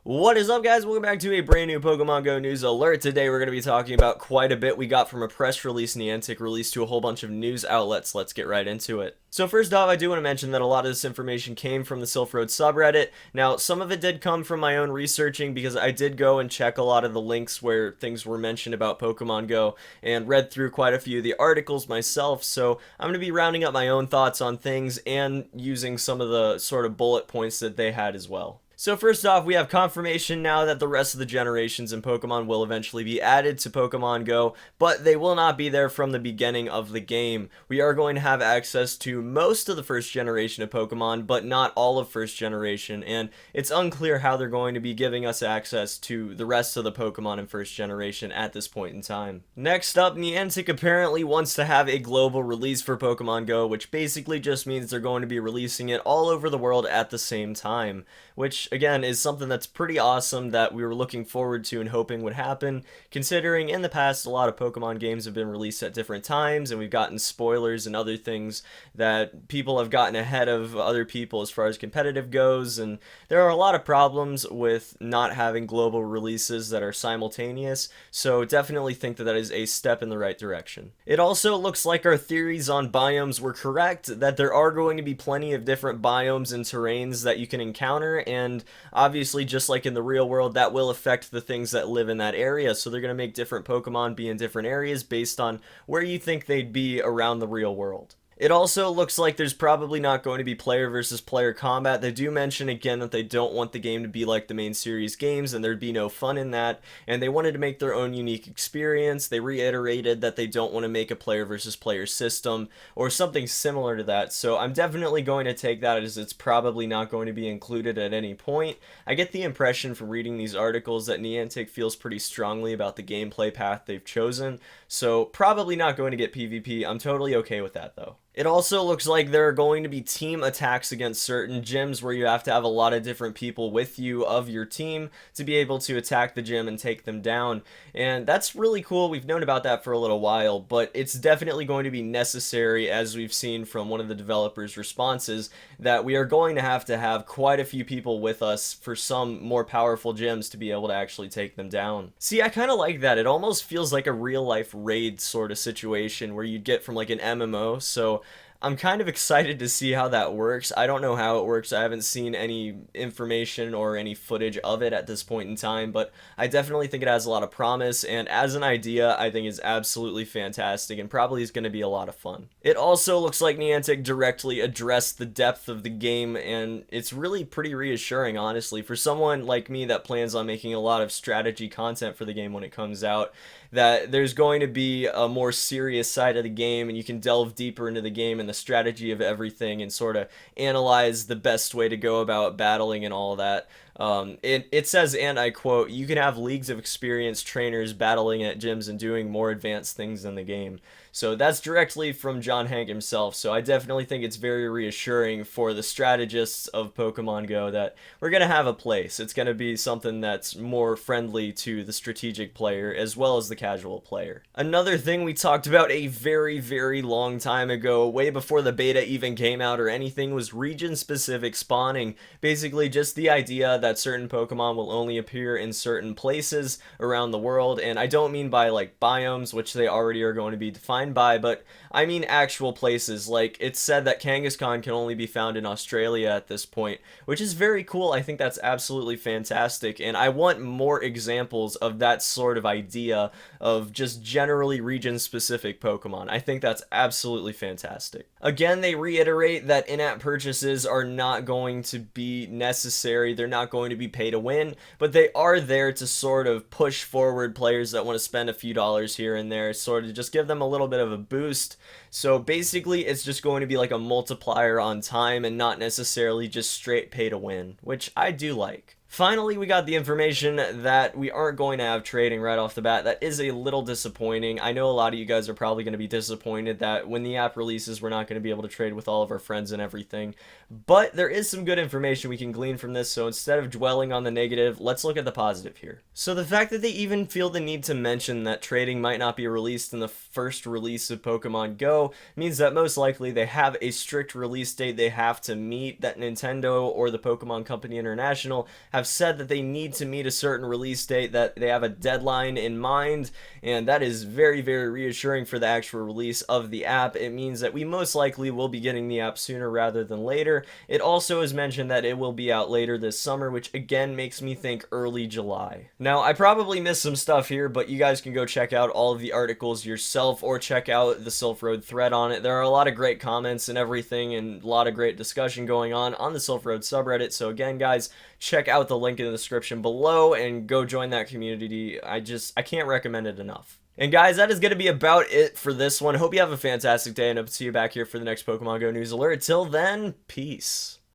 What is up, guys? Welcome back to a brand new Pokemon Go news alert. Today we're going to be talking about quite a bit we got from a press release Niantic released to a whole bunch of news outlets. Let's get right into it. So first off, I do want to mention that a lot of this information came from the Sylph Road subreddit. Now, some of it did come from my own researching because I did go and check a lot of the links where things were mentioned about Pokemon Go and read through quite a few of the articles myself. So I'm going to be rounding up my own thoughts on things and using some of the sort of bullet points that they had as well. So first off, we have confirmation now that the rest of the generations in Pokemon will eventually be added to Pokemon Go, but they will not be there from the beginning of the game. We are going to have access to most of the first generation of Pokemon, but not all of first generation, and it's unclear how they're going to be giving us access to the rest of the Pokemon in first generation at this point in time. Next up, Niantic apparently wants to have a global release for Pokemon Go, which basically just means they're going to be releasing it all over the world at the same time, which again is something that's pretty awesome that we were looking forward to and hoping would happen, considering in the past a lot of Pokemon games have been released at different times and we've gotten spoilers and other things that people have gotten ahead of other people as far as competitive goes, and there are a lot of problems with not having global releases that are simultaneous, so definitely think that that is a step in the right direction. It also looks like our theories on biomes were correct, that there are going to be plenty of different biomes and terrains that you can encounter, and obviously just like in the real world that will affect the things that live in that area, so they're going to make different Pokemon be in different areas based on where you think they'd be around the real world. It also looks like there's probably not going to be player versus player combat. They do mention again that they don't want the game to be like the main series games and there'd be no fun in that, and they wanted to make their own unique experience. They reiterated that they don't want to make a player versus player system or something similar to that, so I'm definitely going to take that as it's probably not going to be included at any point. I get the impression from reading these articles that Niantic feels pretty strongly about the gameplay path they've chosen, so probably not going to get PvP. I'm totally okay with that though. It also looks like there are going to be team attacks against certain gyms where you have to have a lot of different people with you of your team to be able to attack the gym and take them down. And that's really cool. We've known about that for a little while, but it's definitely going to be necessary, as we've seen from one of the developers' responses, that we are going to have quite a few people with us for some more powerful gyms to be able to actually take them down. See, I kind of like that. It almost feels like a real life raid sort of situation where you'd get from like an MMO, so I'm kind of excited to see how that works. I don't know how it works. I haven't seen any information or any footage of it at this point in time, but I definitely think it has a lot of promise, and as an idea, I think it's absolutely fantastic and probably is going to be a lot of fun. It also looks like Niantic directly addressed the depth of the game, and it's really pretty reassuring, honestly, for someone like me that plans on making a lot of strategy content for the game when it comes out, that there's going to be a more serious side of the game and you can delve deeper into the game and the strategy of everything and sort of analyze the best way to go about battling and all that. It says, and I quote, "You can have leagues of experienced trainers battling at gyms and doing more advanced things in the game." So that's directly from John Hank himself, so I definitely think it's very reassuring for the strategists of Pokemon Go that we're going to have a place. It's going to be something that's more friendly to the strategic player as well as the casual player. Another thing we talked about a very, very long time ago, way before the beta even came out or anything, was region-specific spawning. Basically just the idea that certain Pokemon will only appear in certain places around the world, and I don't mean by like biomes, which they already are going to be defined by, but I mean actual places. Like, it's said that Kangaskhan can only be found in Australia at this point, which is very cool. I think that's absolutely fantastic, and I want more examples of that sort of idea of just generally region-specific Pokemon. I think that's absolutely fantastic. Again, they reiterate that in-app purchases are not going to be necessary. They're not going to be pay to win, but they are there to sort of push forward players that want to spend a few dollars here and there, sort of just give them a little bit of a boost. So basically it's just going to be like a multiplier on time and not necessarily just straight pay to win, which I do like. Finally, we got the information that we aren't going to have trading right off the bat. That is a little disappointing. I know a lot of you guys are probably going to be disappointed that when the app releases, we're not going to be able to trade with all of our friends and everything. But there is some good information we can glean from this, so instead of dwelling on the negative, let's look at the positive here. So the fact that they even feel the need to mention that trading might not be released in the first release of Pokemon Go means that most likely they have a strict release date they have to meet, that Nintendo or the Pokemon Company International have have said that they need to meet a certain release date, that they have a deadline in mind, and that is very, very reassuring for the actual release of the app. It means that we most likely will be getting the app sooner rather than later. It also is mentioned that it will be out later this summer, which again makes me think early July. Now, I probably missed some stuff here, but you guys can go check out all of the articles yourself or check out the Silph Road thread on it. There are a lot of great comments and everything, and a lot of great discussion going on the Silph Road subreddit. So again, guys, check out the link in the description below and go join that community. I can't recommend it enough. And guys, that is going to be about it for this one. Hope you have a fantastic day, and hope to see you back here for the next Pokemon Go news alert. Till then, peace.